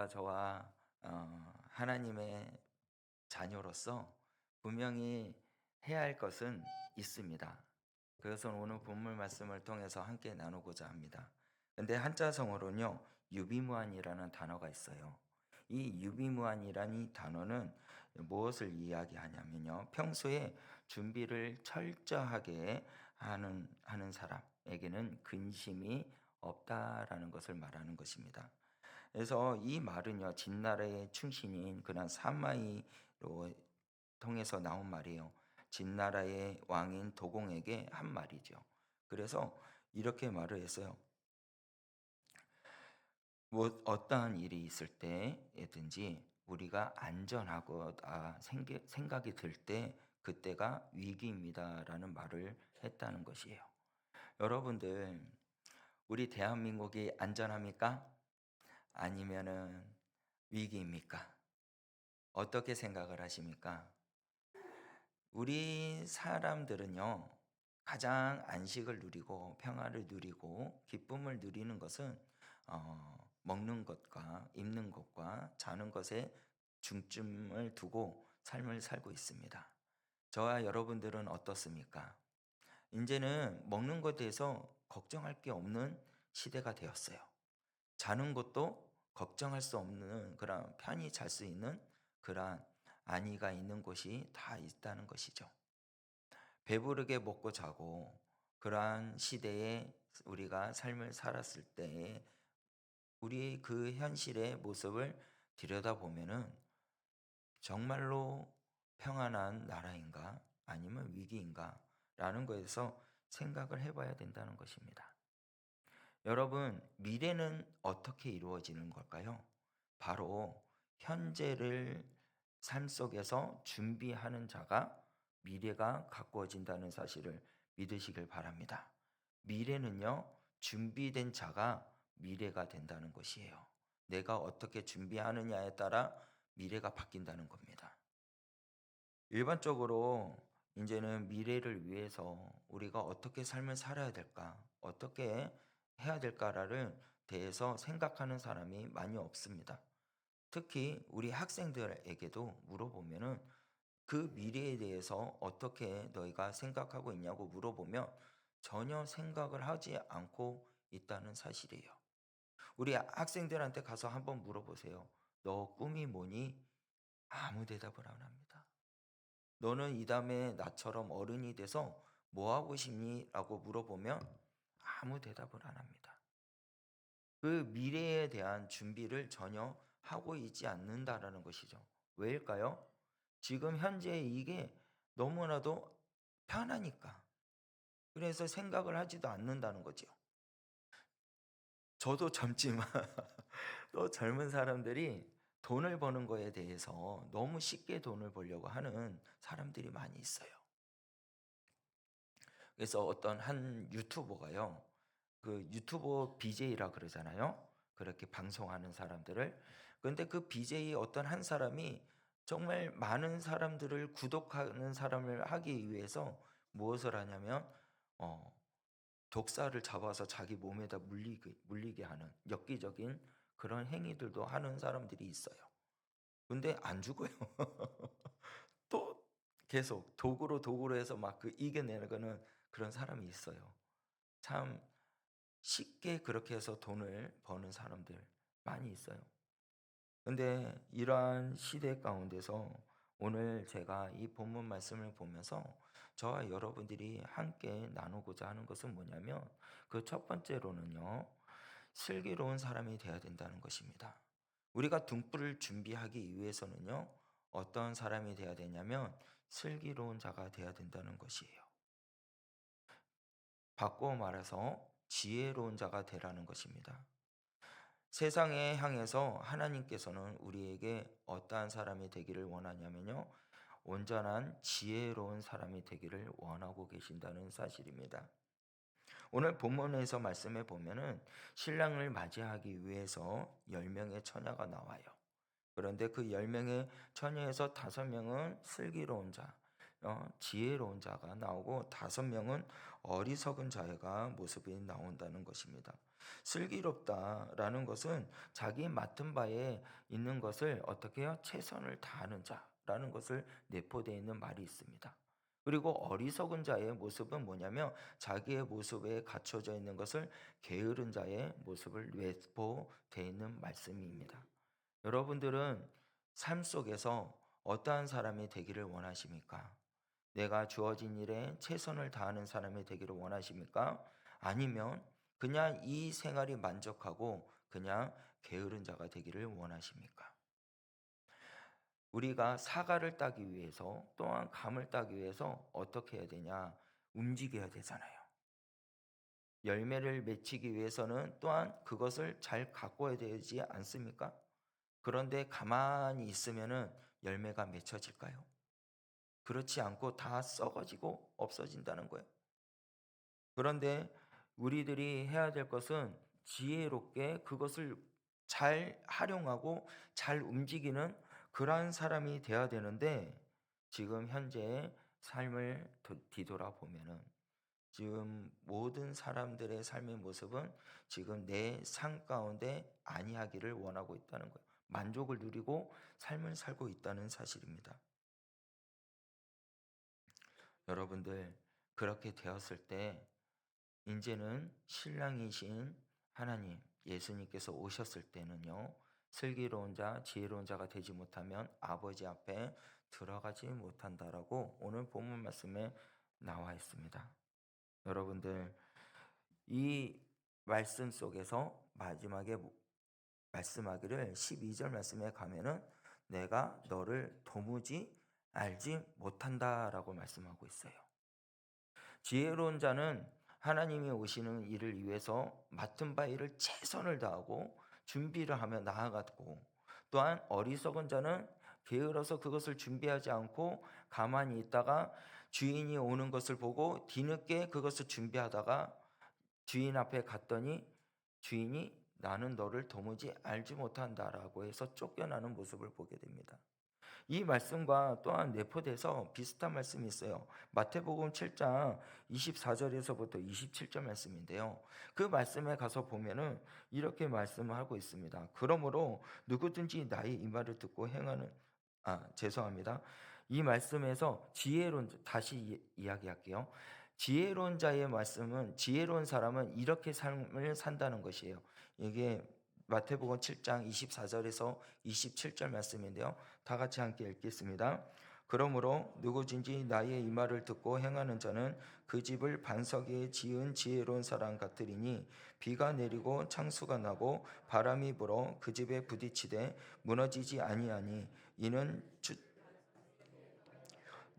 저와 하나님의 자녀로서 분명히 해야 할 것은 있습니다. 그것은 오늘 본문 말씀을 통해서 함께 나누고자 합니다. 근데 한자성어로는요, 유비무환이라는 단어가 있어요. 이 유비무환이라는 이 단어는 무엇을 이야기하냐면요, 평소에 준비를 철저하게 하는 사람에게는 근심이 없다라는 것을 말하는 것입니다. 그래서 이 말은요, 진나라의 충신인 그런 사마이로 통해서 나온 말이에요. 진나라의 왕인 도공에게 한 말이죠. 그래서 이렇게 말을 했어요. 뭐 어떠한 일이 있을 때든지 우리가 안전하고 생각이 들 때 그때가 위기입니다라는 말을 했다는 것이에요. 여러분들, 우리 대한민국이 안전합니까? 아니면은 위기입니까? 어떻게 생각을 하십니까? 우리 사람들은요, 가장 안식을 누리고 평화를 누리고 기쁨을 누리는 것은 먹는 것과 입는 것과 자는 것에 중점을 두고 삶을 살고 있습니다. 저와 여러분들은 어떻습니까? 이제는 먹는 것에 대해서 걱정할 게 없는 시대가 되었어요. 자는 것도 걱정할 수 없는 그런 편히 잘 수 있는 그러한 안위가 있는 곳이 다 있다는 것이죠. 배부르게 먹고 자고 그러한 시대에 우리가 삶을 살았을 때 우리의 그 현실의 모습을 들여다보면은 정말로 평안한 나라인가 아니면 위기인가 라는 거에서 생각을 해봐야 된다는 것입니다. 여러분, 미래는 어떻게 이루어지는 걸까요? 바로 현재를 삶 속에서 준비하는 자가 미래가 가꾸어진다는 사실을 믿으시길 바랍니다. 미래는요, 준비된 자가 미래가 된다는 것이에요. 내가 어떻게 준비하느냐에 따라 미래가 바뀐다는 겁니다. 일반적으로 이제는 미래를 위해서 우리가 어떻게 삶을 살아야 될까, 어떻게 해야 될까를 대해서 생각하는 사람이 많이 없습니다. 특히 우리 학생들에게도 물어보면은 그 미래에 대해서 어떻게 너희가 생각하고 있냐고 물어보면 전혀 생각을 하지 않고 있다는 사실이에요. 우리 학생들한테 가서 한번 물어보세요. 너 꿈이 뭐니? 아무 대답을 안 합니다. 너는 이 다음에 나처럼 어른이 돼서 뭐 하고 싶니? 라고 물어보면 아무 대답을 안 합니다. 그 미래에 대한 준비를 전혀 하고 있지 않는다라는 것이죠. 왜일까요? 지금 현재 이게 너무나도 편하니까. 그래서 생각을 하지도 않는다는 거죠. 저도 젊지만 또 젊은 사람들이 돈을 버는 거에 대해서 너무 쉽게 돈을 벌려고 하는 사람들이 많이 있어요. 그래서 어떤 한 유튜버가요. 그 유튜버 BJ라 그러잖아요. 그렇게 방송하는 사람들을. 그런데 그 BJ 어떤 한 사람이 정말 많은 사람들을 구독하는 사람을 하기 위해서 무엇을 하냐면 어, 독사를 잡아서 자기 몸에다 물리게 하는 엽기적인 그런 행위들도 하는 사람들이 있어요. 근데 안 죽어요. 또 계속 도구로 해서 막 그 이겨내는 그런 사람이 있어요. 참 쉽게 그렇게 해서 돈을 버는 사람들 많이 있어요. 근데 이러한 시대 가운데서 오늘 제가 이 본문 말씀을 보면서 저와 여러분들이 함께 나누고자 하는 것은 뭐냐면 그 첫 번째로는요, 슬기로운 사람이 되어야 된다는 것입니다. 우리가 등불을 준비하기 위해서는요, 어떤 사람이 되어야 되냐면 슬기로운 자가 되어야 된다는 것이에요. 바꿔 말해서 지혜로운 자가 되라는 것입니다. 세상에 향해서 하나님께서는 우리에게 어떠한 사람이 되기를 원하냐면요, 온전한 지혜로운 사람이 되기를 원하고 계신다는 사실입니다. 오늘 본문에서 말씀해 보면은 신랑을 맞이하기 위해서 10명의 처녀가 나와요. 그런데 그 10명의 처녀에서 5명은 슬기로운 자, 지혜로운 자가 나오고 5명은 어리석은 자가 모습이 나온다는 것입니다. 슬기롭다라는 것은 자기 맡은 바에 있는 것을 어떻게 해요? 최선을 다하는 자라는 것을 내포되어 있는 말이 있습니다. 그리고 어리석은 자의 모습은 뭐냐면 자기의 모습에 갖춰져 있는 것을 게으른 자의 모습을 내포되어 있는 말씀입니다. 여러분들은 삶 속에서 어떠한 사람이 되기를 원하십니까? 내가 주어진 일에 최선을 다하는 사람이 되기를 원하십니까? 아니면 그냥 이 생활이 만족하고 그냥 게으른 자가 되기를 원하십니까? 우리가 사과를 따기 위해서 또한 감을 따기 위해서 어떻게 해야 되냐? 움직여야 되잖아요. 열매를 맺히기 위해서는 또한 그것을 잘 가꿔야 되지 않습니까? 그런데 가만히 있으면은 열매가 맺혀질까요? 그렇지 않고 다 썩어지고 없어진다는 거예요. 그런데 우리들이 해야 될 것은 지혜롭게 그것을 잘 활용하고 잘 움직이는 그러한 사람이 되어야 되는데 지금 현재 삶을 뒤돌아보면은 지금 모든 사람들의 삶의 모습은 지금 내 삶 가운데 아니하기를 원하고 있다는 거예요. 만족을 누리고 삶을 살고 있다는 사실입니다. 여러분들 그렇게 되었을 때 이제는 신랑이신 하나님 예수님께서 오셨을 때는요. 슬기로운 자, 지혜로운 자가 되지 못하면 아버지 앞에 들어가지 못한다라고 오늘 본문 말씀에 나와 있습니다. 여러분들 이 말씀 속에서 마지막에 말씀하기를 12절 말씀에 가면은 내가 너를 도무지 알지 못한다라고 말씀하고 있어요. 지혜로운 자는 하나님이 오시는 일을 위해서 맡은 바 일을 최선을 다하고 준비를 하며 나아갔고 또한 어리석은 자는 게을러서 그것을 준비하지 않고 가만히 있다가 주인이 오는 것을 보고 뒤늦게 그것을 준비하다가 주인 앞에 갔더니 주인이 나는 너를 도무지 알지 못한다라고 해서 쫓겨나는 모습을 보게 됩니다. 이 말씀과 또한 내포돼서 비슷한 말씀이 있어요. 마태복음 7장 24절에서부터 27절 말씀인데요. 그 말씀에 가서 보면은 이렇게 말씀을 하고 있습니다. 그러므로 누구든지 나의 이 말을 듣고 행하는 죄송합니다. 이 말씀에서 다시 이야기할게요. 지혜로운 자의 말씀은 지혜로운 사람은 이렇게 삶을 산다는 것이에요. 이게 마태복음 7장 24절에서 27절 말씀인데요. 다 같이 함께 읽겠습니다. 그러므로 누구든지 나의 이 말을 듣고 행하는 자는 그 집을 반석 위에 지은 지혜로운 사람 같으리니 비가 내리고 창수가 나고 바람이 불어 그 집에 부딪히되 무너지지 아니하니 이는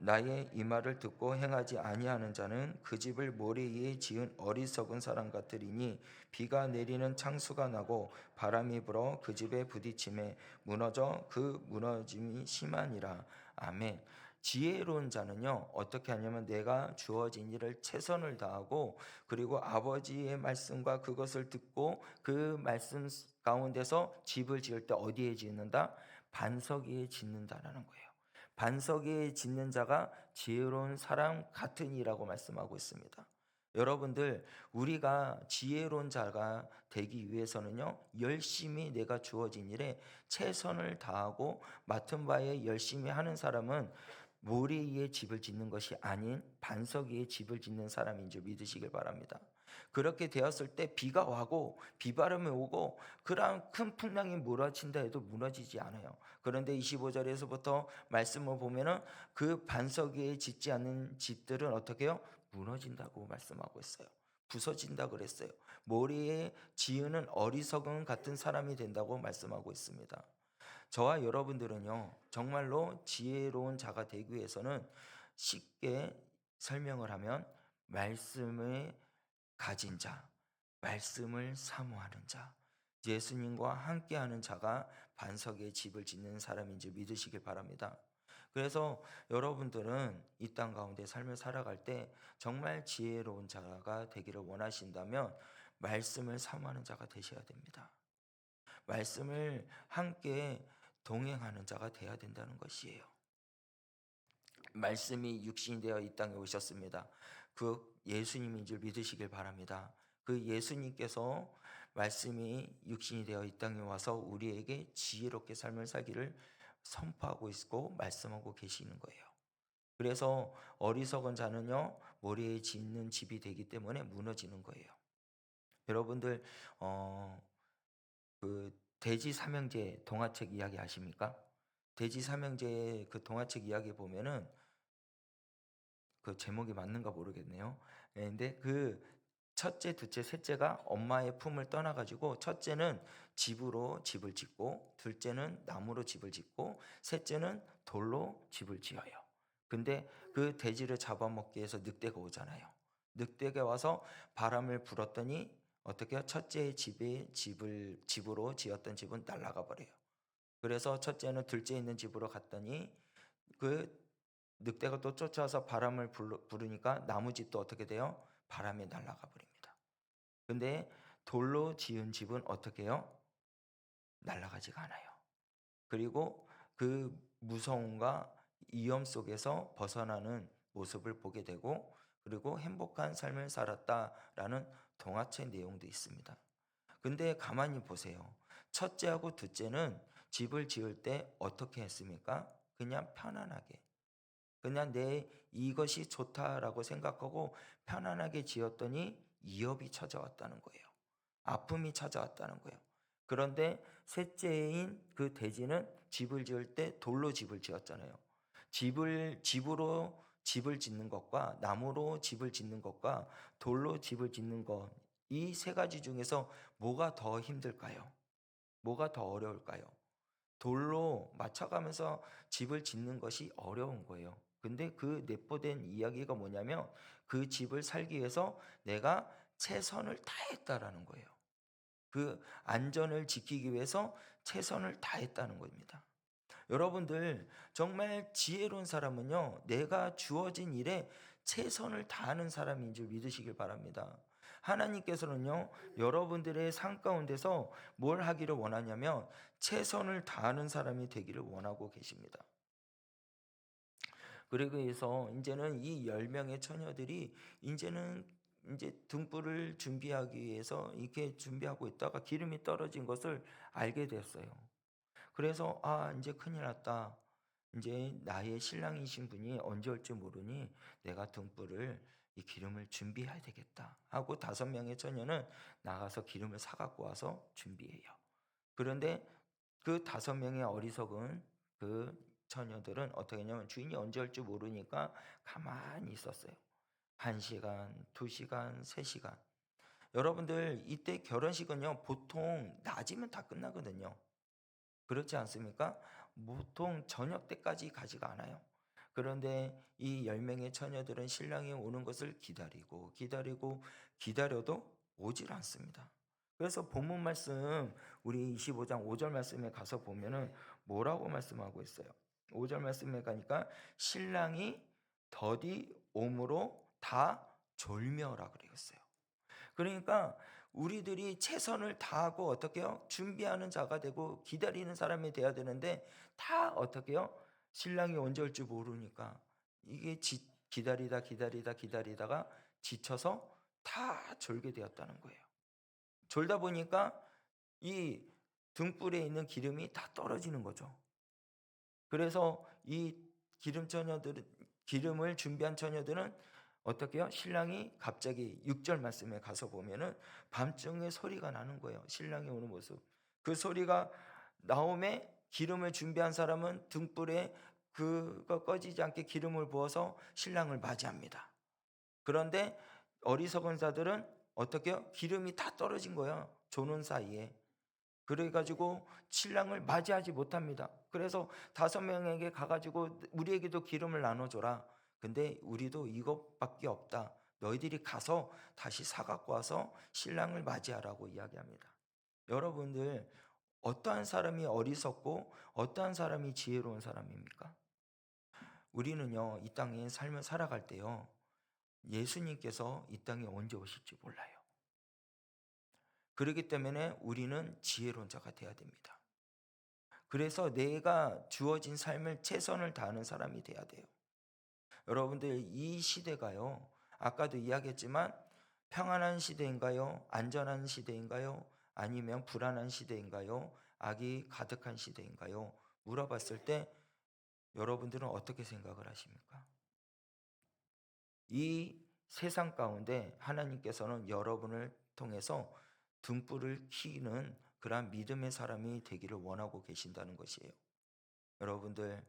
나의 이 말을 듣고 행하지 아니하는 자는 그 집을 모래 위에 지은 어리석은 사람 같으리니 비가 내리는 창수가 나고 바람이 불어 그 집에 부딪힘에 무너져 그 무너짐이 심하니라. 아멘. 지혜로운 자는요 어떻게 하냐면 내가 주어진 일을 최선을 다하고 그리고 아버지의 말씀과 그것을 듣고 그 말씀 가운데서 집을 지을 때 어디에 짓는다? 반석 위에 짓는다라는 거예요. 반석 위에 짓는 자가 지혜로운 사람 같으니라고 말씀하고 있습니다. 여러분들 우리가 지혜로운 자가 되기 위해서는요 열심히 내가 주어진 일에 최선을 다하고 맡은 바에 열심히 하는 사람은 모래 위에 집을 짓는 것이 아닌 반석 위에 집을 짓는 사람인 줄 믿으시길 바랍니다. 그렇게 되었을 때 비가 와고 비바람이 오고 그러한 큰 풍랑이 몰아친다 해도 무너지지 않아요. 그런데 25절에서부터 말씀을 보면은 그 반석 위에 짓지 않는 집들은 어떻게 해요? 무너진다고 말씀하고 있어요. 부서진다 그랬어요. 모래에 지으는 어리석은 같은 사람이 된다고 말씀하고 있습니다. 저와 여러분들은요, 정말로 지혜로운 자가 되기 위해서는 쉽게 설명을 하면 말씀을 가진 자, 말씀을 사모하는 자, 예수님과 함께하는 자가 반석에 집을 짓는 사람인 줄 믿으시길 바랍니다. 그래서 여러분들은 이 땅 가운데 삶을 살아갈 때 정말 지혜로운 자가 되기를 원하신다면 말씀을 사모하는 자가 되셔야 됩니다. 말씀을 함께 동행하는 자가 되어야 된다는 것이에요. 말씀이 육신이 되어 이 땅에 오셨습니다. 그 예수님인 줄 믿으시길 바랍니다. 그 예수님께서 말씀이 육신이 되어 이 땅에 와서 우리에게 지혜롭게 삶을 살기를 선포하고 있고 말씀하고 계시는 거예요. 그래서 어리석은 자는요 모래에 짓는 집이 되기 때문에 무너지는 거예요. 여러분들 그 돼지 삼형제 동화책 이야기 아십니까? 돼지 삼형제 그 동화책 이야기 보면은 그 제목이 맞는가 모르겠네요. 예, 근데 그 첫째, 둘째, 셋째가 엄마의 품을 떠나 가지고 첫째는 집으로 집을 짓고 둘째는 나무로 집을 짓고 셋째는 돌로 집을 지어요. 근데 그 돼지를 잡아먹기 위해서 늑대가 오잖아요. 늑대가 와서 바람을 불었더니 어떻게 해요? 첫째의 집으로 지었던 집은 날아가 버려요. 그래서 첫째는 둘째 있는 집으로 갔더니 그 늑대가 또 쫓아와서 바람을 부르니까 나무집도 어떻게 돼요? 바람에 날아가 버립니다. 근데 돌로 지은 집은 어떻게 해요? 날아가지가 않아요. 그리고 그 무서움과 위험 속에서 벗어나는 모습을 보게 되고 그리고 행복한 삶을 살았다라는 동화책 내용도 있습니다. 근데 가만히 보세요. 첫째하고 둘째는 집을 지을 때 어떻게 했습니까? 그냥 편안하게. 그냥 내 이것이 좋다라고 생각하고 편안하게 지었더니 위협이 찾아왔다는 거예요. 아픔이 찾아왔다는 거예요. 그런데 셋째인 그 돼지는 집을 지을 때 돌로 집을 지었잖아요. 집으로 집을 짓는 것과 나무로 집을 짓는 것과 돌로 집을 짓는 것, 이 세 가지 중에서 뭐가 더 힘들까요? 뭐가 더 어려울까요? 돌로 맞춰가면서 집을 짓는 것이 어려운 거예요. 근데 그 내포된 이야기가 뭐냐면 그 집을 살기 위해서 내가 최선을 다했다라는 거예요. 그 안전을 지키기 위해서 최선을 다했다는 겁니다. 여러분들 정말 지혜로운 사람은요, 내가 주어진 일에 최선을 다하는 사람인 줄 믿으시길 바랍니다. 하나님께서는요, 여러분들의 삶 가운데서 뭘 하기를 원하냐면 최선을 다하는 사람이 되기를 원하고 계십니다. 그러기 위해서 이제는 이 10명의 처녀들이 이제는 이제 등불을 준비하기 위해서 이렇게 준비하고 있다가 기름이 떨어진 것을 알게 됐어요. 그래서 이제 큰일 났다. 이제 나의 신랑이신 분이 언제 올지 모르니 내가 등불을 이 기름을 준비해야 되겠다 하고 5명의 처녀는 나가서 기름을 사 갖고 와서 준비해요. 그런데 그 5명의 어리석은 그 처녀들은 어떻게 했냐면 주인이 언제 올지 모르니까 가만히 있었어요. 1시간, 2시간, 3시간. 여러분들 이때 결혼식은요 보통 낮이면 다 끝나거든요. 그렇지 않습니까? 보통 저녁 때까지 가지가 않아요. 그런데 이 10명의 처녀들은 신랑이 오는 것을 기다려도 오질 않습니다. 그래서 본문 말씀 우리 25장 5절 말씀에 가서 보면은 뭐라고 말씀하고 있어요? 5절 말씀에 가니까 신랑이 더디 옴으로 다 졸며라 그랬어요. 그러니까 우리들이 최선을 다하고 어떻게 요? 준비하는 자가 되고 기다리는 사람이 돼야 되는데 다 어떻게 요? 신랑이 언제 올지 모르니까 이게 기다리다가 지쳐서 다 졸게 되었다는 거예요. 졸다 보니까 이 등불에 있는 기름이 다 떨어지는 거죠. 그래서 이 기름을 준비한 처녀들은 어떻게 요? 신랑이 갑자기 6절 말씀에 가서 보면은 밤중에 소리가 나는 거예요. 신랑이 오는 모습. 그 소리가 나오매 기름을 준비한 사람은 등불에 그거 꺼지지 않게 기름을 부어서 신랑을 맞이합니다. 그런데 어리석은 자들은 어떻게 요? 기름이 다 떨어진 거예요. 조는 사이에. 그래가지고 신랑을 맞이하지 못합니다. 그래서 5명에게 가가지고 우리에게도 기름을 나눠줘라. 근데 우리도 이것밖에 없다. 너희들이 가서 다시 사갖고 와서 신랑을 맞이하라고 이야기합니다. 여러분들 어떠한 사람이 어리석고 어떠한 사람이 지혜로운 사람입니까? 우리는요 이 땅에 삶을 살아갈 때요 예수님께서 이 땅에 언제 오실지 몰라요. 그렇기 때문에 우리는 지혜로운 자가 되어야 됩니다. 그래서 내가 주어진 삶을 최선을 다하는 사람이 돼야 돼요. 여러분들 이 시대가요. 아까도 이야기했지만 평안한 시대인가요? 안전한 시대인가요? 아니면 불안한 시대인가요? 악이 가득한 시대인가요? 물어봤을 때 여러분들은 어떻게 생각을 하십니까? 이 세상 가운데 하나님께서는 여러분을 통해서 등불을 켜는 그러한 믿음의 사람이 되기를 원하고 계신다는 것이에요. 여러분들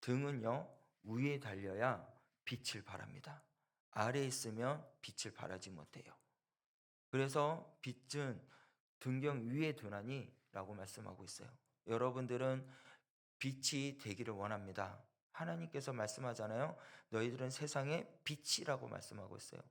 등은요 위에 달려야 빛을 발합니다. 아래에 있으면 빛을 발하지 못해요. 그래서 빛은 등경 위에 두나니 라고 말씀하고 있어요. 여러분들은 빛이 되기를 원합니다. 하나님께서 말씀하잖아요. 너희들은 세상의 빛이라고 말씀하고 있어요.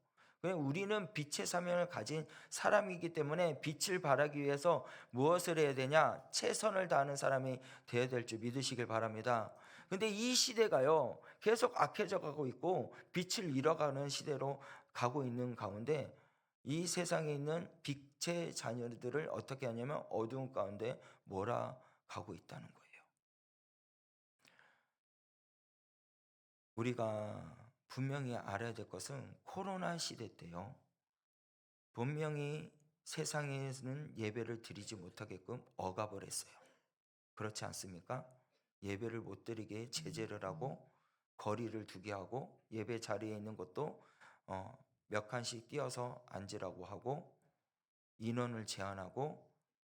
우리는 빛의 사명을 가진 사람이기 때문에 빛을 발하기 위해서 무엇을 해야 되냐? 최선을 다하는 사람이 되어야 될 줄 믿으시길 바랍니다. 근데 이 시대가요, 계속 악해져 가고 있고 빛을 잃어가는 시대로 가고 있는 가운데 이 세상에 있는 빛의 자녀들을 어떻게 하냐면 어두운 가운데 몰아가고 있다는 거예요. 우리가 분명히 알아야 될 것은 코로나 시대 때요. 분명히 세상에는 예배를 드리지 못하게끔 억압을 했어요. 그렇지 않습니까? 예배를 못 드리게 제재를 하고 거리를 두게 하고 예배 자리에 있는 것도 몇 칸씩 띄어서 앉으라고 하고 인원을 제한하고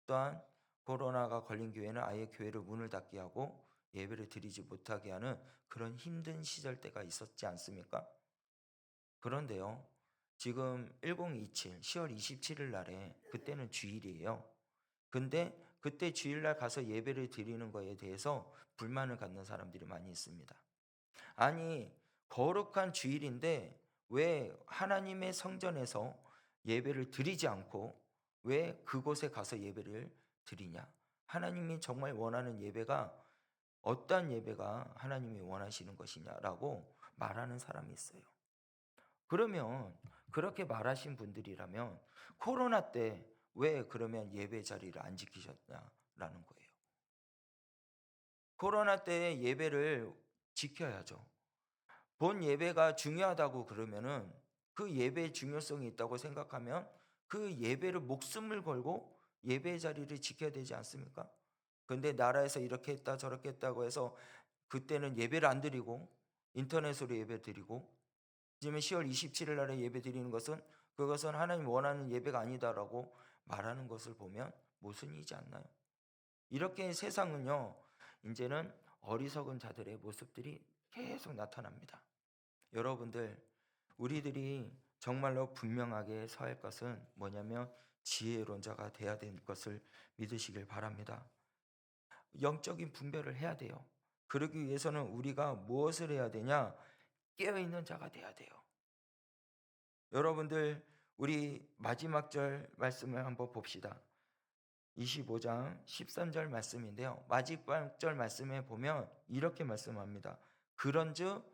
또한 코로나가 걸린 교회는 아예 교회를 문을 닫게 하고 예배를 드리지 못하게 하는 그런 힘든 시절 때가 있었지 않습니까? 그런데요, 지금 1027 10월 27일 날에 그때는 주일이에요. 근데 그때 주일날 가서 예배를 드리는 거에 대해서 불만을 갖는 사람들이 많이 있습니다. 아니, 거룩한 주일인데 왜 하나님의 성전에서 예배를 드리지 않고 왜 그곳에 가서 예배를 드리냐? 하나님이 정말 원하는 예배가 어떤 예배가 하나님이 원하시는 것이냐라고 말하는 사람이 있어요. 그러면 그렇게 말하신 분들이라면 코로나 때 왜 그러면 예배 자리를 안 지키셨냐라는 거예요. 코로나 때 예배를 지켜야죠. 본 예배가 중요하다고 그러면은 그 예배의 중요성이 있다고 생각하면 그 예배를 목숨을 걸고 예배 자리를 지켜야 되지 않습니까? 근데 나라에서 이렇게 했다 저렇게 했다고 해서 그때는 예배를 안 드리고 인터넷으로 예배 드리고 지금 10월 27일 날에 예배 드리는 것은 그것은 하나님 원하는 예배가 아니다라고 말하는 것을 보면 모순이지 않나요? 이렇게 세상은요, 이제는 어리석은 자들의 모습들이 계속 나타납니다. 여러분들, 우리들이 정말로 분명하게 서할 것은 뭐냐면 지혜로운 자가 돼야 될 것을 믿으시길 바랍니다. 영적인 분별을 해야 돼요. 그러기 위해서는 우리가 무엇을 해야 되냐? 깨어있는 자가 돼야 돼요. 여러분들, 우리 마지막 절 말씀을 한번 봅시다. 25장 13절 말씀인데요. 마지막 절 말씀에 보면 이렇게 말씀합니다. 그런즉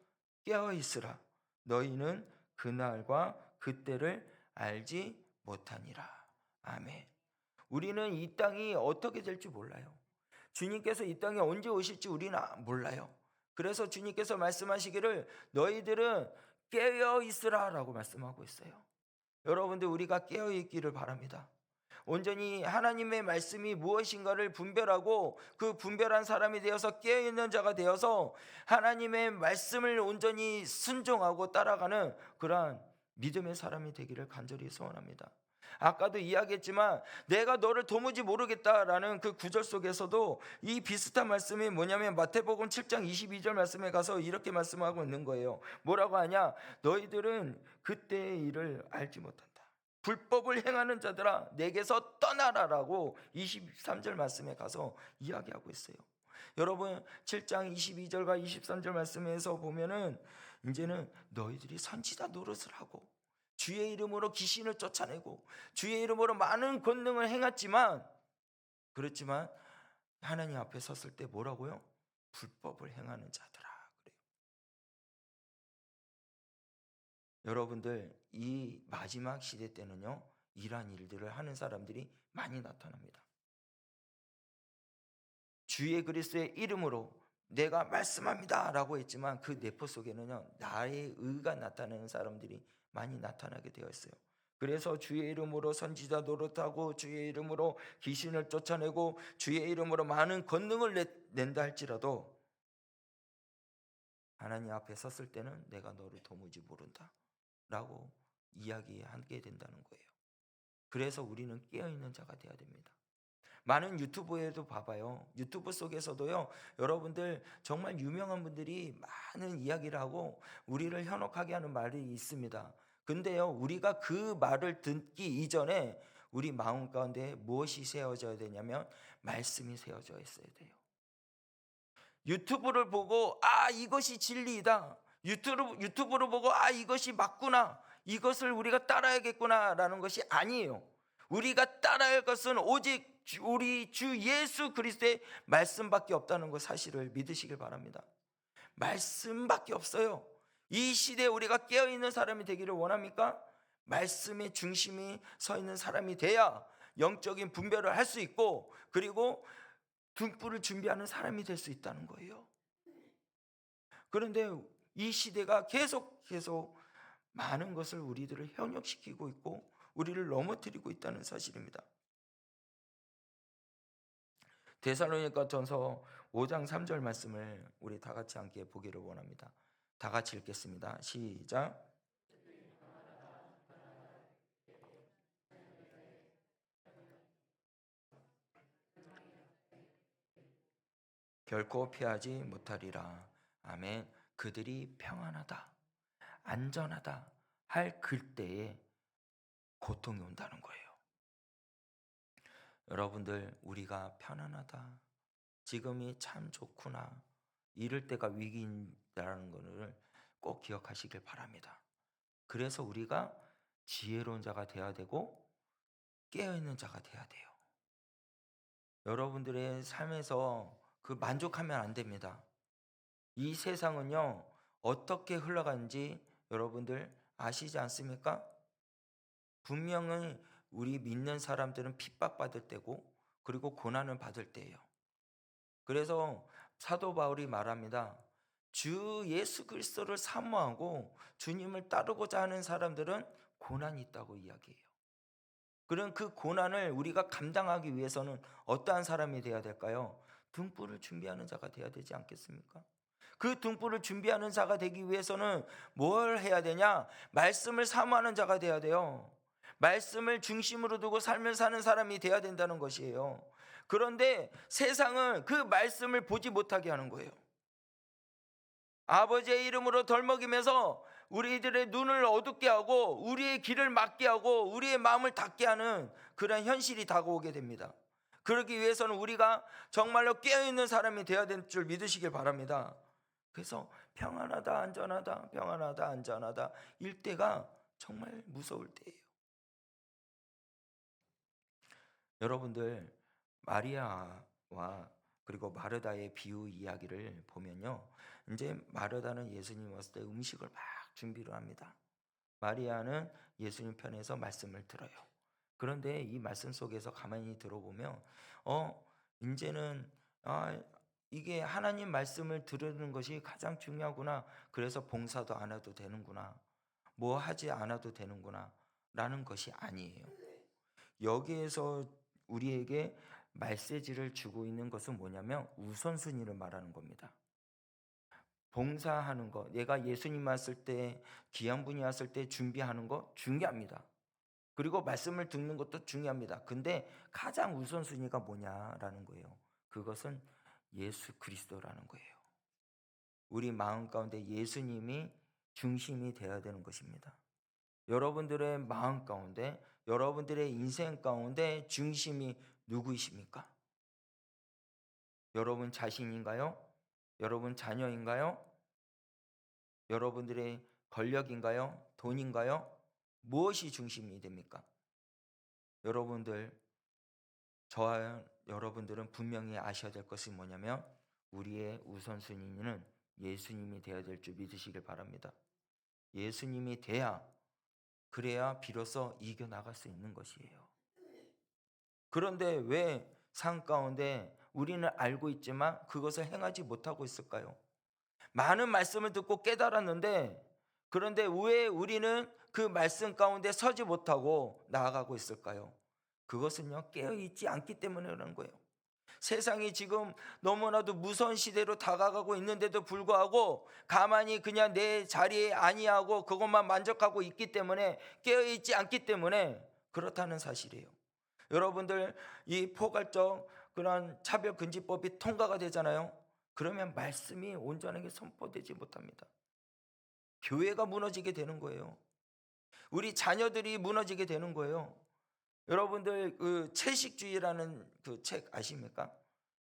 깨어 있으라. 너희는 그날과 그때를 알지 못하니라. 아멘. 우리는 이 땅이 어떻게 될지 몰라요. 주님께서 이 땅에 언제 오실지 우리는 몰라요. 그래서 주님께서 말씀하시기를 너희들은 깨어 있으라라고 말씀하고 있어요. 여러분들 우리가 깨어 있기를 바랍니다. 온전히 하나님의 말씀이 무엇인가를 분별하고 그 분별한 사람이 되어서 깨어있는 자가 되어서 하나님의 말씀을 온전히 순종하고 따라가는 그러한 믿음의 사람이 되기를 간절히 소원합니다. 아까도 이야기했지만 내가 너를 도무지 모르겠다라는 그 구절 속에서도 이 비슷한 말씀이 뭐냐면 마태복음 7장 22절 말씀에 가서 이렇게 말씀하고 있는 거예요. 뭐라고 하냐? 너희들은 그때의 일을 알지 못한다. 불법을 행하는 자들아 내게서 떠나라라고 23절 말씀에 가서 이야기하고 있어요. 여러분 7장 22절과 23절 말씀에서 보면은 이제는 너희들이 선지자 노릇을 하고 주의 이름으로 귀신을 쫓아내고 주의 이름으로 많은 권능을 행했지만 그렇지만 하나님 앞에 섰을 때 뭐라고요? 불법을 행하는 자들아 그래요. 여러분들 이 마지막 시대 때는요 이러한 일들을 하는 사람들이 많이 나타납니다. 주의 그리스도의 이름으로 내가 말씀합니다라고 했지만 그 내포 속에는요, 나의 의가 나타내는 사람들이 많이 나타나게 되어 있어요. 그래서 주의 이름으로 선지자 노릇하고 주의 이름으로 귀신을 쫓아내고 주의 이름으로 많은 권능을 낸다 할지라도 하나님 앞에 섰을 때는 내가 너를 도무지 모른다 라고 이야기하게 된다는 거예요. 그래서 우리는 깨어있는 자가 되어야 됩니다. 많은 유튜브에도 봐봐요. 유튜브 속에서도요, 여러분들 정말 유명한 분들이 많은 이야기를 하고 우리를 현혹하게 하는 말이 있습니다. 근데요, 우리가 그 말을 듣기 이전에 우리 마음 가운데 무엇이 세워져야 되냐면 말씀이 세워져 있어야 돼요. 유튜브를 보고 이것이 진리이다. 유튜브를 보고 이것이 맞구나. 이것을 우리가 따라야겠구나라는 것이 아니에요. 우리가 따라야 할 것은 오직 우리 주 예수 그리스도의 말씀밖에 없다는 것 사실을 믿으시길 바랍니다. 말씀밖에 없어요. 이 시대에 우리가 깨어있는 사람이 되기를 원합니까? 말씀의 중심이 서 있는 사람이 돼야 영적인 분별을 할 수 있고, 그리고 등불을 준비하는 사람이 될 수 있다는 거예요. 그런데 이 시대가 계속 많은 것을 우리들을 현혹시키고 있고 우리를 넘어뜨리고 있다는 사실입니다. 데살로니가 전서 5장 3절 말씀을 우리 다 같이 함께 보기를 원합니다. 다 같이 읽겠습니다. 시작. 결코 피하지 못하리라. 아멘. 그들이 평안하다, 안전하다 할 그때에 고통이 온다는 거예요. 여러분들, 우리가 편안하다, 지금이 참 좋구나, 이럴 때가 위기인다는 것을 꼭 기억하시길 바랍니다. 그래서 우리가 지혜로운 자가 되어야 되고 깨어있는 자가 되어야 돼요. 여러분들의 삶에서 만족하면 안 됩니다. 이 세상은요, 어떻게 흘러가는지 여러분들 아시지 않습니까? 분명히 우리 믿는 사람들은 핍박받을 때고, 그리고 고난을 받을 때예요. 그래서 사도 바울이 말합니다. 주 예수 그리스도를 사모하고 주님을 따르고자 하는 사람들은 고난이 있다고 이야기해요. 그런 그 고난을 우리가 감당하기 위해서는 어떠한 사람이 되어야 될까요? 등불을 준비하는 자가 되어야 되지 않겠습니까? 그 등불을 준비하는 자가 되기 위해서는 뭘 해야 되냐? 말씀을 사모하는 자가 되어야 돼요. 말씀을 중심으로 두고 삶을 사는 사람이 되어야 된다는 것이에요. 그런데 세상은 그 말씀을 보지 못하게 하는 거예요. 아버지의 이름으로 덜먹이면서 우리들의 눈을 어둡게 하고 우리의 길을 막게 하고 우리의 마음을 닫게 하는 그런 현실이 다가오게 됩니다. 그러기 위해서는 우리가 정말로 깨어있는 사람이 되어야 될 줄 믿으시길 바랍니다. 그래서 평안하다 안전하다 평안하다 안전하다 일때가 정말 무서울 때예요. 여러분들, 마리아와 그리고 마르다의 비유 이야기를 보면요, 이제 마르다는 예수님 왔을 때 음식을 막 준비를 합니다. 마리아는 예수님 편에서 말씀을 들어요. 그런데 이 말씀 속에서 가만히 들어보면 이제는 이게 하나님 말씀을 들으는 것이 가장 중요하구나. 그래서 봉사도 안 해도 되는구나, 뭐 하지 않아도 되는구나 라는 것이 아니에요. 여기에서 우리에게 메시지를 주고 있는 것은 뭐냐면 우선순위를 말하는 겁니다. 봉사하는 거, 내가 예수님 왔을 때, 귀한 분이 왔을 때 준비하는 거 중요합니다. 그리고 말씀을 듣는 것도 중요합니다. 근데 가장 우선순위가 뭐냐라는 거예요. 그것은 예수 그리스도라는 거예요. 우리 마음 가운데 예수님이 중심이 되어야 되는 것입니다. 여러분들의 마음 가운데, 여러분들의 인생 가운데 중심이 누구이십니까? 여러분 자신인가요? 여러분 자녀인가요? 여러분들의 권력인가요? 돈인가요? 무엇이 중심이 됩니까? 여러분들, 저와 여러분들은 분명히 아셔야 될 것이 뭐냐면 우리의 우선순위는 예수님이 되어야 될 줄 믿으시길 바랍니다. 예수님이 그래야 비로소 이겨나갈 수 있는 것이에요. 그런데 왜 삶 가운데 우리는 알고 있지만 그것을 행하지 못하고 있을까요? 많은 말씀을 듣고 깨달았는데, 그런데 왜 우리는 그 말씀 가운데 서지 못하고 나아가고 있을까요? 그것은요, 깨어있지 않기 때문에 그런 거예요. 세상이 지금 너무나도 무서운 시대로 다가가고 있는데도 불구하고 가만히 그냥 내 자리에 안위하고 그것만 만족하고 있기 때문에, 깨어있지 않기 때문에 그렇다는 사실이에요. 여러분들, 이 포괄적 그런 차별금지법이 통과가 되잖아요. 그러면 말씀이 온전하게 선포되지 못합니다. 교회가 무너지게 되는 거예요. 우리 자녀들이 무너지게 되는 거예요. 여러분들, 그 채식주의라는 그 책 아십니까?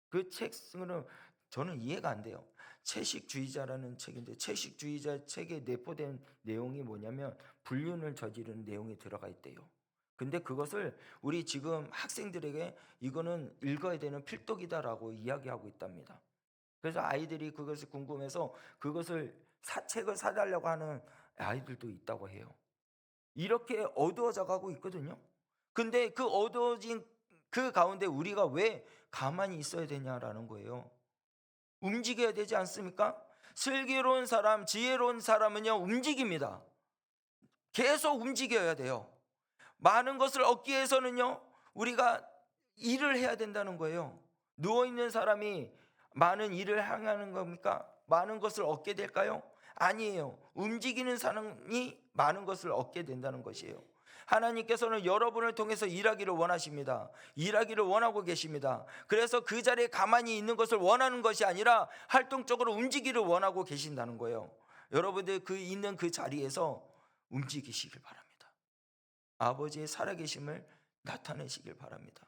그 책은 저는 이해가 안 돼요. 채식주의자라는 책인데, 채식주의자 책에 내포된 내용이 뭐냐면 불륜을 저지르는 내용이 들어가 있대요. 근데 그것을 우리 지금 학생들에게 이거는 읽어야 되는 필독이다라고 이야기하고 있답니다. 그래서 아이들이 그것을 궁금해서 그것을 책을 사달라고 하는 아이들도 있다고 해요. 이렇게 어두워져 가고 있거든요. 근데 그 어두워진 그 가운데 우리가 왜 가만히 있어야 되냐라는 거예요. 움직여야 되지 않습니까? 슬기로운 사람, 지혜로운 사람은요, 움직입니다. 계속 움직여야 돼요. 많은 것을 얻기 위해서는요, 우리가 일을 해야 된다는 거예요. 누워있는 사람이 많은 일을 향하는 겁니까? 많은 것을 얻게 될까요? 아니에요. 움직이는 사람이 많은 것을 얻게 된다는 것이에요. 하나님께서는 여러분을 통해서 일하기를 원하십니다. 일하기를 원하고 계십니다. 그래서 그 자리에 가만히 있는 것을 원하는 것이 아니라 활동적으로 움직이기를 원하고 계신다는 거예요. 여러분들 그 있는 그 자리에서 움직이시길 바랍니다. 아버지의 살아계심을 나타내시길 바랍니다.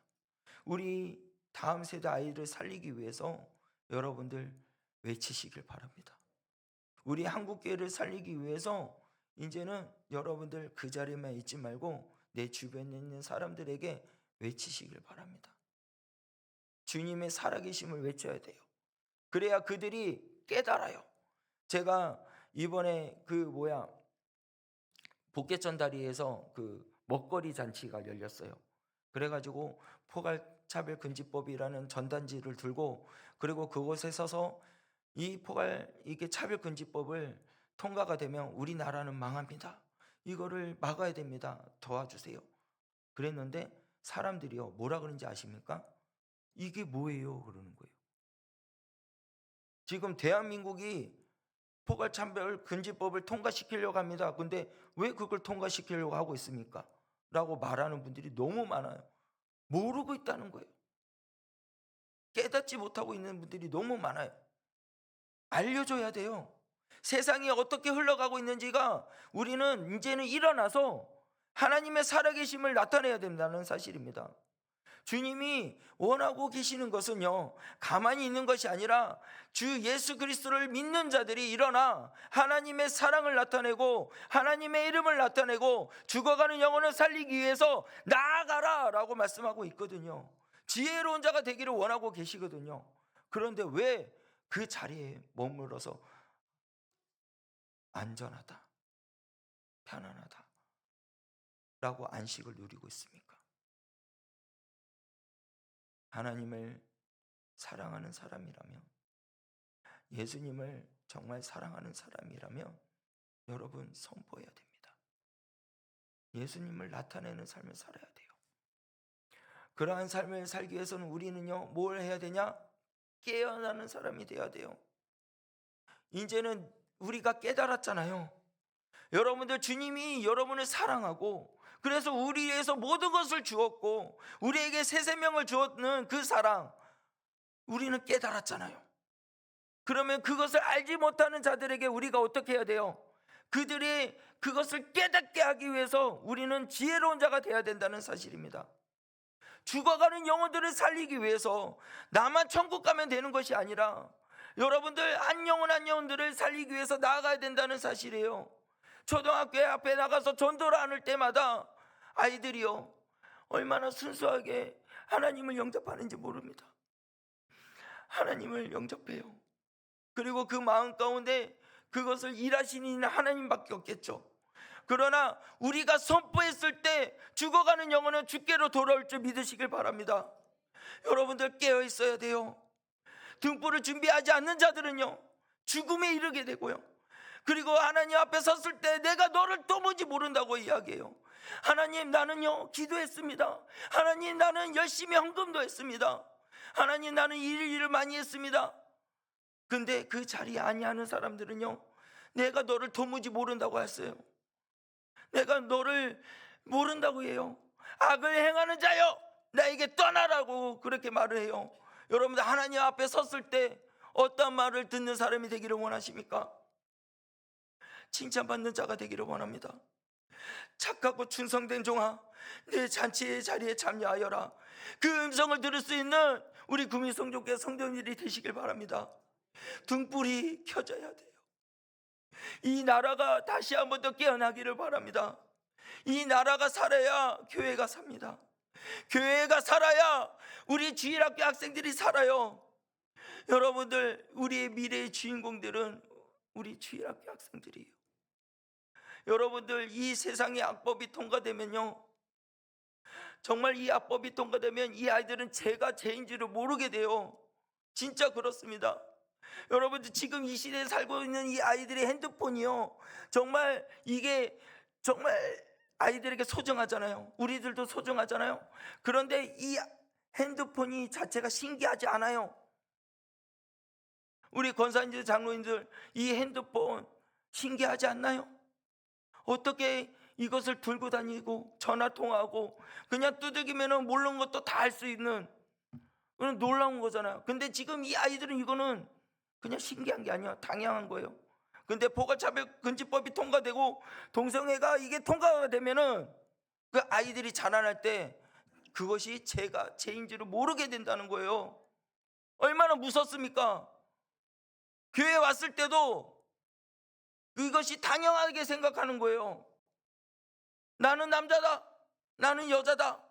우리 다음 세대 아이를 살리기 위해서 여러분들 외치시길 바랍니다. 우리 한국교회를 살리기 위해서 이제는 여러분들 그 자리에만 있지 말고 내 주변에 있는 사람들에게 외치시길 바랍니다. 주님의 살아계심을 외쳐야 돼요. 그래야 그들이 깨달아요. 제가 이번에 복개천 다리에서 그 먹거리 잔치가 열렸어요. 그래가지고 포괄차별금지법이라는 전단지를 들고, 그리고 그곳에 서서 이게 차별금지법을 통과가 되면 우리나라는 망합니다. 이거를 막아야 됩니다. 도와주세요. 그랬는데 사람들이요, 뭐라 그런지 아십니까? 이게 뭐예요? 그러는 거예요. 지금 대한민국이 포괄차별금지법을 통과시키려고 합니다. 근데 왜 그걸 통과시키려고 하고 있습니까? 라고 말하는 분들이 너무 많아요. 모르고 있다는 거예요. 깨닫지 못하고 있는 분들이 너무 많아요. 알려줘야 돼요. 세상이 어떻게 흘러가고 있는지가 우리는 이제는 일어나서 하나님의 살아계심을 나타내야 된다는 사실입니다. 주님이 원하고 계시는 것은요, 가만히 있는 것이 아니라 주 예수 그리스도를 믿는 자들이 일어나 하나님의 사랑을 나타내고 하나님의 이름을 나타내고 죽어가는 영혼을 살리기 위해서 나아가라 라고 말씀하고 있거든요. 지혜로운 자가 되기를 원하고 계시거든요. 그런데 왜 그 자리에 머물러서 안전하다, 편안하다 라고 안식을 누리고 있습니까? 하나님을 사랑하는 사람이라면, 예수님을 정말 사랑하는 사람이라면 여러분 선포해야 됩니다. 예수님을 나타내는 삶을 살아야 돼요. 그러한 삶을 살기 위해서는 우리는요, 뭘 해야 되냐? 깨어나는 사람이 돼야 돼요. 이제는 우리가 깨달았잖아요. 여러분들, 주님이 여러분을 사랑하고 그래서 우리 위해서 모든 것을 주었고 우리에게 새 생명을 주었는 그 사랑, 우리는 깨달았잖아요. 그러면 그것을 알지 못하는 자들에게 우리가 어떻게 해야 돼요? 그들이 그것을 깨닫게 하기 위해서 우리는 지혜로운 자가 되어야 된다는 사실입니다. 죽어가는 영혼들을 살리기 위해서 나만 천국 가면 되는 것이 아니라 여러분들 한 영혼들을 살리기 위해서 나아가야 된다는 사실이에요. 초등학교 앞에 나가서 전도를 하는 때마다 아이들이요, 얼마나 순수하게 하나님을 영접하는지 모릅니다. 하나님을 영접해요. 그리고 그 마음 가운데 그것을 일하시는 이는 하나님밖에 없겠죠. 그러나 우리가 선포했을 때 죽어가는 영혼은 주께로 돌아올 줄 믿으시길 바랍니다. 여러분들 깨어 있어야 돼요. 등불을 준비하지 않는 자들은요, 죽음에 이르게 되고요. 그리고 하나님 앞에 섰을 때 내가 너를 도무지 모른다고 이야기해요. 하나님, 나는요 기도했습니다. 하나님, 나는 열심히 헌금도 했습니다. 하나님, 나는 일을 많이 했습니다. 근데 그 자리에 아니하는 사람들은요, 내가 너를 도무지 모른다고 했어요. 내가 너를 모른다고 해요. 악을 행하는 자여, 나에게 떠나라고 그렇게 말을 해요. 여러분들, 하나님 앞에 섰을 때 어떤 말을 듣는 사람이 되기를 원하십니까? 칭찬받는 자가 되기를 원합니다. 착하고 충성된 종아, 내 잔치의 자리에 참여하여라. 그 음성을 들을 수 있는 우리 구미성족의 성도님들이 되시길 바랍니다. 등불이 켜져야 돼요. 이 나라가 다시 한번 더 깨어나기를 바랍니다. 이 나라가 살아야 교회가 삽니다. 교회가 살아야 우리 주일학교 학생들이 살아요. 여러분들, 우리의 미래의 주인공들은 우리 주일학교 학생들이에요. 여러분들, 이 세상의 악법이 통과되면요, 정말 이 악법이 통과되면 이 아이들은 죄가 죄인지를 모르게 돼요. 진짜 그렇습니다. 여러분들, 지금 이 시대에 살고 있는 이 아이들의 핸드폰이요, 정말 이게 정말 아이들에게 소중하잖아요. 우리들도 소중하잖아요. 그런데 이 핸드폰이 자체가 신기하지 않아요. 우리 권사님들, 장로님들, 이 핸드폰 신기하지 않나요? 어떻게 이것을 들고 다니고 전화 통화하고 그냥 두들기면 모르는 것도 다 할 수 있는 그런 놀라운 거잖아요. 근데 지금 이 아이들은 이거는 그냥 신기한 게 아니야, 당연한 거예요. 근데 포괄차별금지법이 통과되고 동성애가 이게 통과가 되면은 그 아이들이 자라날 때 그것이 죄가 죄인지를 모르게 된다는 거예요. 얼마나 무섭습니까? 교회 왔을 때도 이것이 당연하게 생각하는 거예요. 나는 남자다, 나는 여자다.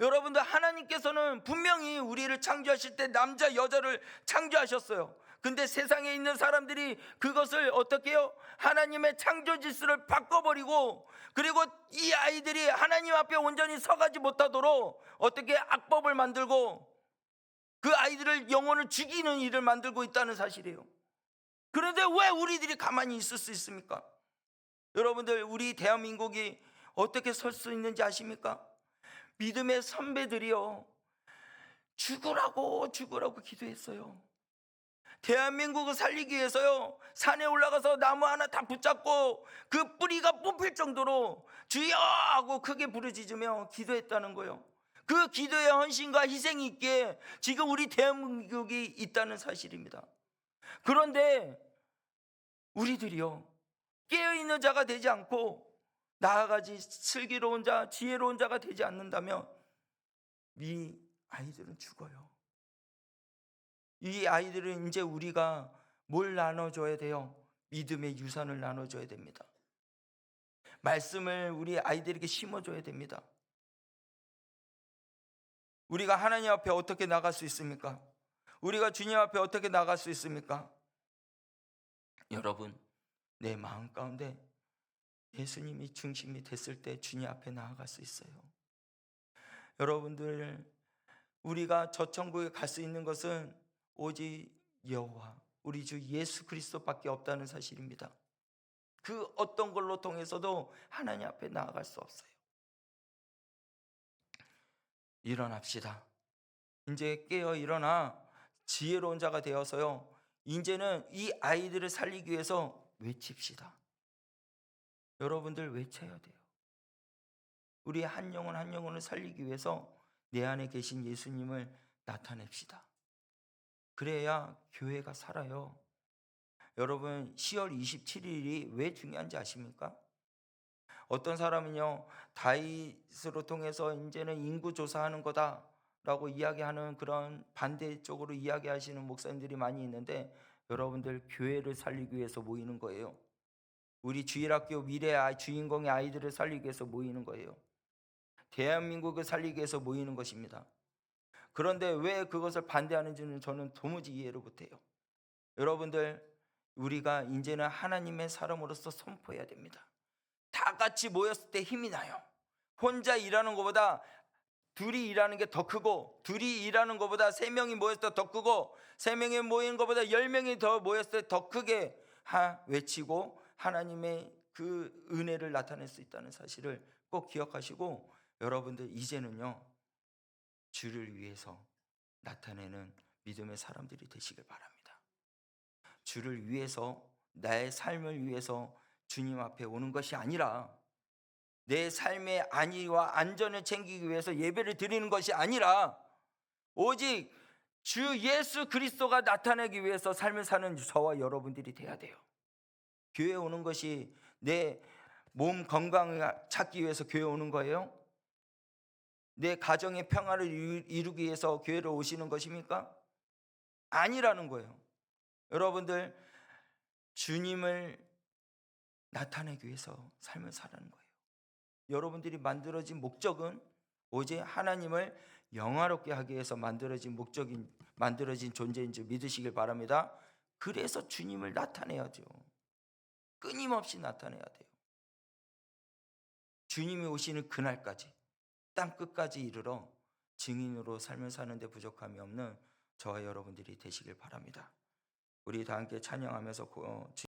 여러분들, 하나님께서는 분명히 우리를 창조하실 때 남자 여자를 창조하셨어요. 근데 세상에 있는 사람들이 그것을 어떻게 해요? 하나님의 창조 질서를 바꿔버리고, 그리고 이 아이들이 하나님 앞에 온전히 서가지 못하도록 어떻게 악법을 만들고 그 아이들을 영혼을 죽이는 일을 만들고 있다는 사실이에요. 그런데 왜 우리들이 가만히 있을 수 있습니까? 여러분들, 우리 대한민국이 어떻게 설 수 있는지 아십니까? 믿음의 선배들이요, 죽으라고 기도했어요. 대한민국을 살리기 위해서요, 산에 올라가서 나무 하나 다 붙잡고 그 뿌리가 뽑힐 정도로 주여 하고 크게 부르짖으며 기도했다는 거예요. 그 기도의 헌신과 희생이 있기에 지금 우리 대한민국이 있다는 사실입니다. 그런데 우리들이요, 깨어있는 자가 되지 않고 나아가지 슬기로운 자, 지혜로운 자가 되지 않는다면 이 아이들은 죽어요. 이 아이들은 이제 우리가 뭘 나눠줘야 돼요? 믿음의 유산을 나눠줘야 됩니다. 말씀을 우리 아이들에게 심어줘야 됩니다. 우리가 하나님 앞에 어떻게 나갈 수 있습니까? 우리가 주님 앞에 어떻게 나갈 수 있습니까? 여러분, 내 마음 가운데 예수님이 중심이 됐을 때 주님 앞에 나아갈 수 있어요. 여러분들, 우리가 저 천국에 갈 수 있는 것은 오직 여호와 우리 주 예수 그리스도밖에 없다는 사실입니다. 그 어떤 걸로 통해서도 하나님 앞에 나아갈 수 없어요. 일어납시다. 이제 깨어 일어나 지혜로운 자가 되어서요, 이제는 이 아이들을 살리기 위해서 외칩시다. 여러분들, 외쳐야 돼요. 우리 한 영혼 한 영혼을 살리기 위해서 내 안에 계신 예수님을 나타냅시다. 그래야 교회가 살아요. 여러분, 10월 27일이 왜 중요한지 아십니까? 어떤 사람은요, 다윗으로 통해서 이제는 인구 조사하는 거다라고 이야기하는 그런 반대쪽으로 이야기하시는 목사님들이 많이 있는데, 여러분들, 교회를 살리기 위해서 모이는 거예요. 우리 주일학교 미래의 주인공의 아이들을 살리기 위해서 모이는 거예요. 대한민국을 살리기 위해서 모이는 것입니다. 그런데 왜 그것을 반대하는지는 저는 도무지 이해를 못해요. 여러분들, 우리가 이제는 하나님의 사람으로서 선포해야 됩니다. 다 같이 모였을 때 힘이 나요. 혼자 일하는 것보다 둘이 일하는 게 더 크고, 둘이 일하는 것보다 3명이 모였을 때 더 크고, 3명이 모인 것보다 10명이 더 모였을 때 더 크게 외치고 하나님의 그 은혜를 나타낼 수 있다는 사실을 꼭 기억하시고, 여러분들 이제는요, 주를 위해서 나타내는 믿음의 사람들이 되시길 바랍니다. 주를 위해서, 나의 삶을 위해서 주님 앞에 오는 것이 아니라, 내 삶의 안위와 안전을 챙기기 위해서 예배를 드리는 것이 아니라, 오직 주 예수 그리스도가 나타내기 위해서 삶을 사는 저와 여러분들이 돼야 돼요. 교회 오는 것이 내 몸 건강을 찾기 위해서 교회 오는 거예요? 내 가정의 평화를 이루기 위해서 교회를 오시는 것입니까? 아니라는 거예요. 여러분들, 주님을 나타내기 위해서 삶을 살라는 거예요. 여러분들이 만들어진 목적은 오직 하나님을 영화롭게 하기 위해서 만들어진 존재인 줄 믿으시길 바랍니다. 그래서 주님을 나타내야죠. 끊임없이 나타내야 돼요. 주님이 오시는 그날까지, 땅 끝까지 이르러 증인으로 삶을 사는데 부족함이 없는 저와 여러분들이 되시길 바랍니다. 우리 다 함께 찬양하면서